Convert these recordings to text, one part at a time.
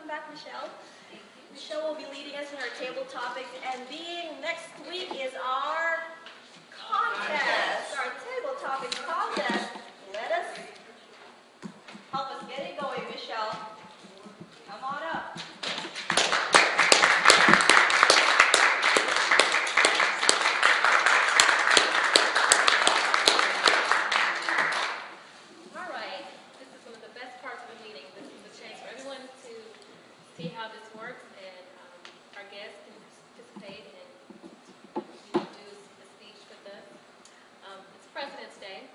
back, Michelle. Michelle will be leading us in our table topics, and being next week is our contest, our table topics contest. Let us help us get it going, Michelle. Come on up. All right, this is one of the best parts of the meeting. This is a chance for everyone to see how this works, and our guests can participate and do the speech with us. It's President's Day,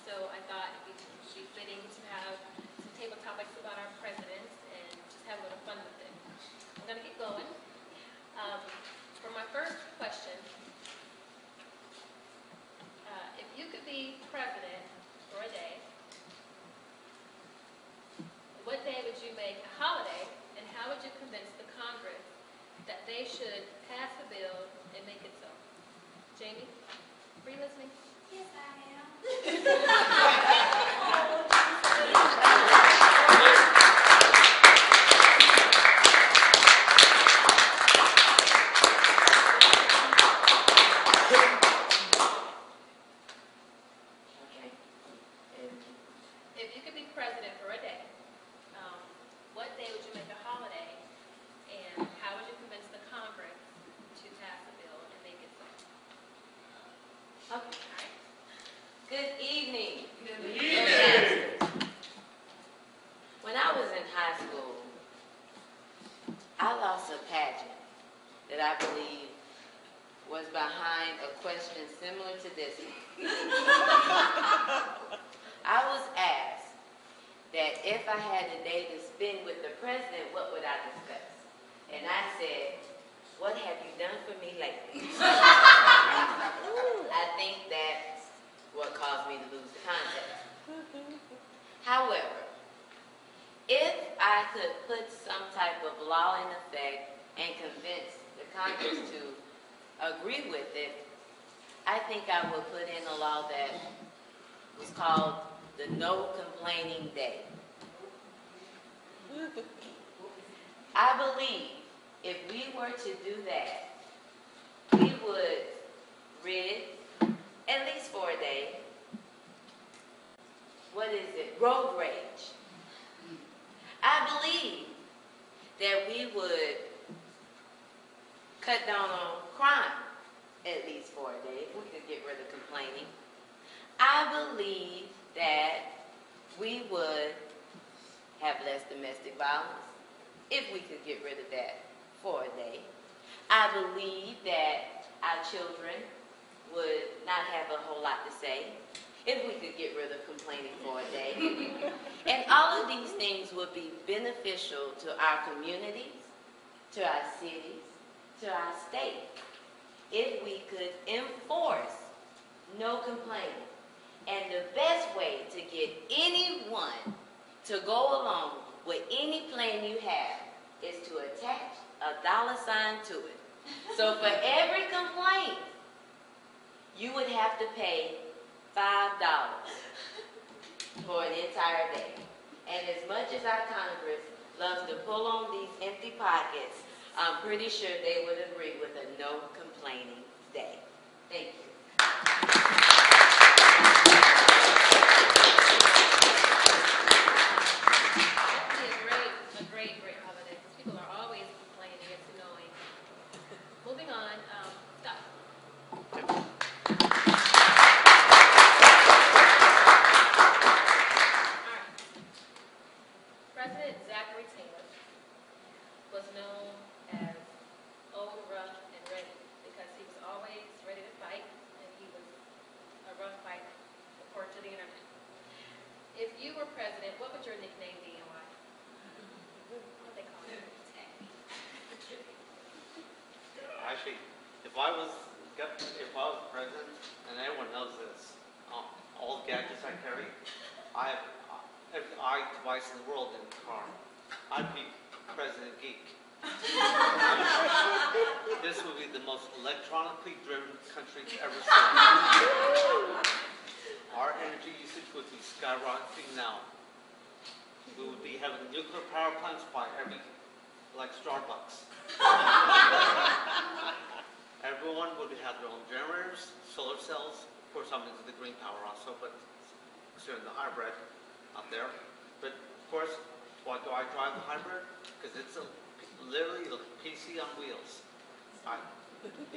so I thought it would be fitting to have some table topics about our presidents and just have a little fun with it. I'm going to get going. For my first question, if you could be president for a day, what day would you make a holiday, and how would you convince the Congress that they should pass a bill and make it so? Jamie, are you listening? Yes, I am. Okay. If you could be president for a day, what day would you make a holiday, and how would you convince the Congress to pass a bill and make it so? Okay. All right. Good evening. Good evening. When I was in high school, I lost a pageant that I believe was behind a question similar to this one. I was asked that if I had a day to spend with the president, what would I discuss? And I said, what have you done for me lately? I think that's what caused me to lose the contest. However, if I could put some type of law in effect and convince the Congress to agree with it, I think I would put in a law that was called the No Complaining Day. I believe if we were to do that, we would rid, at least for a day, road rage. I believe that we would cut down on crime, at least for a day, if we could get rid of complaining. I believe that we would have less domestic violence, if we could get rid of that for a day. I believe that our children would not have a whole lot to say if we could get rid of complaining for a day. And all of these things would be beneficial to our communities, to our cities, to our state, if we could enforce no complaining. And the best way to get anyone to go along with any plan you have is to attach a $ to it. So for every complaint, you would have to pay $5 for an entire day. And as much as our Congress loves to pull on these empty pockets, I'm pretty sure they would agree with a no complaining day. Thank you. A great holiday. People are always complaining. It's annoying. Moving on. Stop. President Zachary Taylor was known as old, rough, and ready because he was always ready to fight, and he was a rough fighter, according to the internet. If you were president, what would your nickname be and why? What they call you? Actually, if I was president, and everyone knows this, all the gadgets I carry, I have every device in the world in the car. I'd be President Geek. This would be the most electronically driven country ever seen. Our energy usage would be skyrocketing now. We would be having nuclear power plants by every like Starbucks. Everyone would have their own generators, solar cells. Of course, I'm into the green power also, but considering the hybrid out there. But of course, why do I drive the hybrid? Because it's literally a PC on wheels.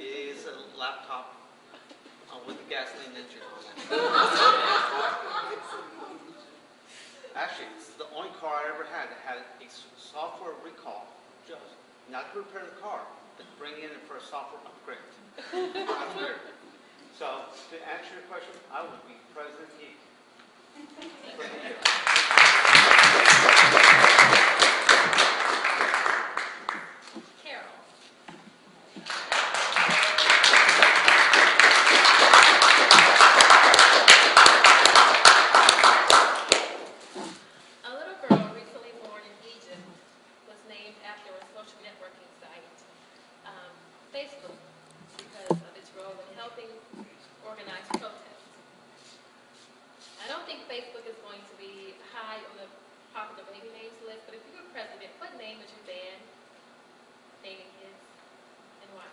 It is a laptop with a gasoline engine on it. Actually, it's the only car I ever had that had a software recall, just not to repair the car, but to bring in for a software upgrade. That's weird. So, to answer your question, I would be President Geek. Carol. A little girl recently born in Egypt was named after a social networking site, Facebook, because of its role in helping organize protests. I don't think Facebook is going to be high on the popular baby names list, but if you were president, what name would you ban naming kids and why?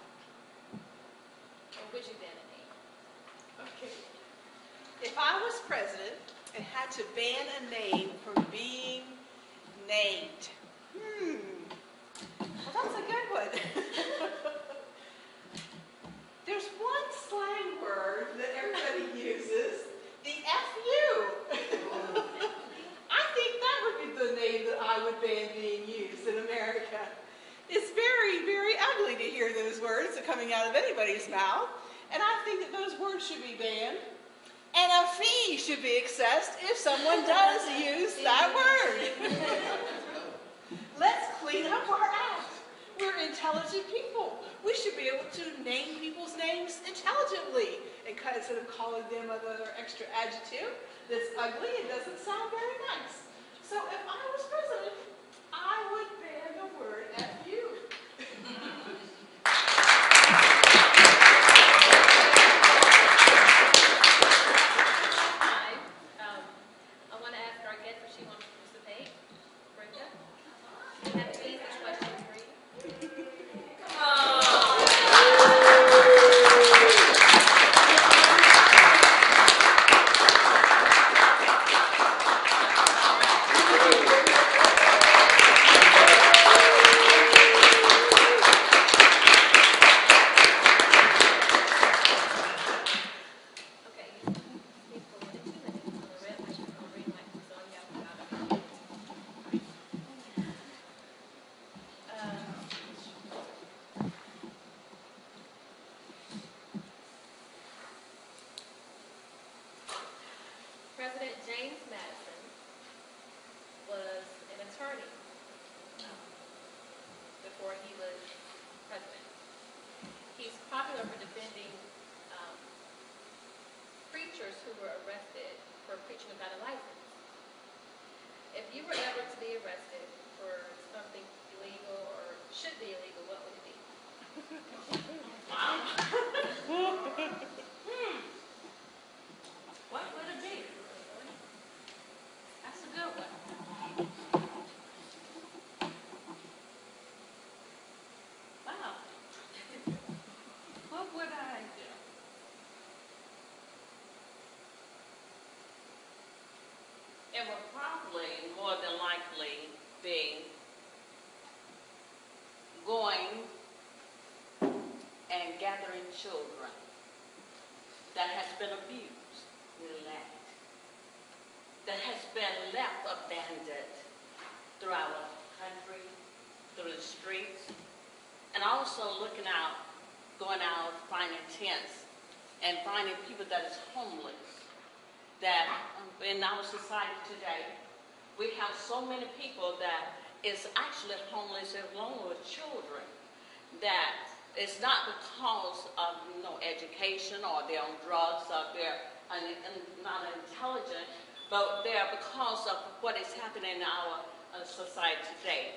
Or would you ban a name? Okay. If I was president and had to ban a name from being named, well, that's a good one. There's one slang word that everybody uses, the FU. I think that would be the name that I would ban being used in America. It's very, very ugly to hear those words coming out of anybody's mouth, and I think that those words should be banned, and a fee should be assessed if someone does use that word. Let's clean up our act. We're intelligent people. We should be able to name people's names intelligently, and instead of calling them another extra adjective that's ugly and doesn't sound very nice. So if I was president, I would ban the word FU. I want to ask our guest if she wants to participate. Brenda? You have to answer question 3. Okay, you speak for 1 to 2 minutes on the red light or green light, so you have about a minute. President James Madison was an attorney before he was president. He's popular for defending preachers who were arrested for preaching without a license. If you were ever to be arrested for something illegal or should be illegal, what would it be? What would it be? That's a good one. Wow. What would I do? It would probably, more than likely, be going and gathering children that has been abused, neglected, that has been left abandoned through our country, through the streets, and also looking out, going out, finding tents, and finding people that is homeless. That in our society today, we have so many people that is actually homeless along with children. That it's not because of education or they're on drugs or they're not intelligent, but they're because of what is happening in our society today.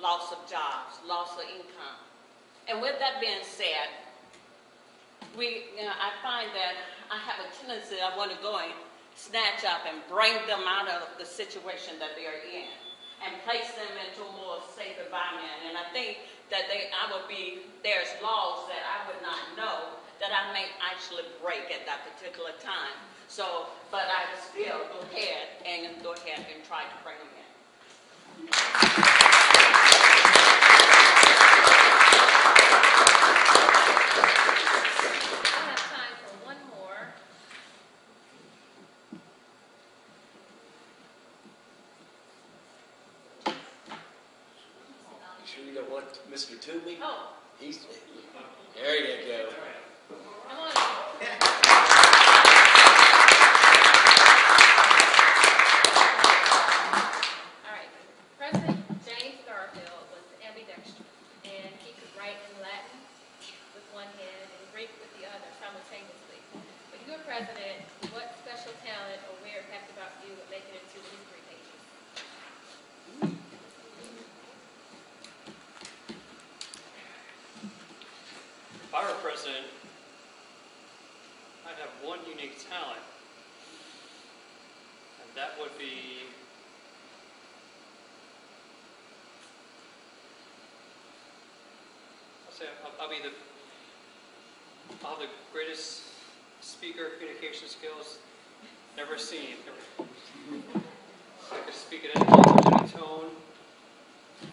Loss of jobs, loss of income. And with that being said, I find that I have a tendency, I want to go and snatch up and bring them out of the situation that they're in and place them into a more safe environment. And that there's laws that I would not know that I may actually break at that particular time. So, but I would still go ahead and try to bring them in. I have time for one more. You sure you don't want Mr. Toomey? Oh, He's, there you go. come on. All right. President James Garfield was ambidextrous, and he could write in Latin with one hand and Greek with the other simultaneously. When you were president, what special talent or weird fact about you would make it into the history pages? If I were president, I'd have one unique talent, and that would be I'll have the greatest speaker communication skills ever seen. I could speak at any language, any tone,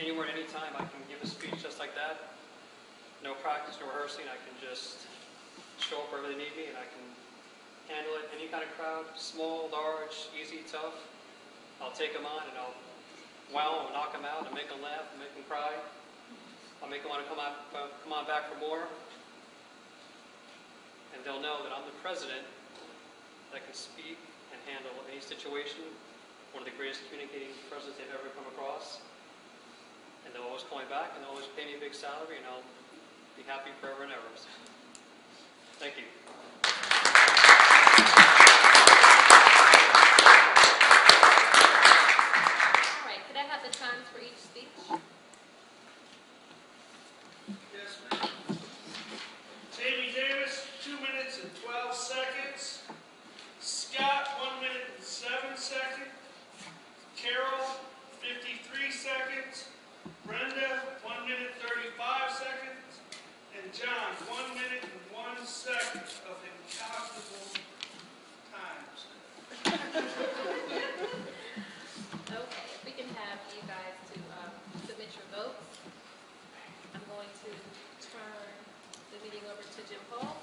anywhere, anytime. I can give a speech just like that. No practice, no rehearsing. I can just show up wherever they need me, and I can handle it. Any kind of crowd, small, large, easy, tough. I'll take them on, and I'll wow them, knock them out, and make them laugh, and make them cry. I'll make them want to come on back for more. And they'll know that I'm the president that can speak and handle any situation. One of the greatest communicating presidents they've ever come across. And they'll always call me back, and they'll always pay me a big salary, and I'll be happy forever and ever. Thank you. All right. Could I have the times for each speech? Yes, ma'am. Jamie Davis, 2 minutes and 12 seconds. Scott, 1 minute and 7 seconds. Carol, 53 seconds. Brenda, 1 minute 35 seconds. And John, 1 minute and 1 second of incalculable times. Okay, if we can have you guys to submit your votes. I'm going to turn the meeting over to Jim Paul.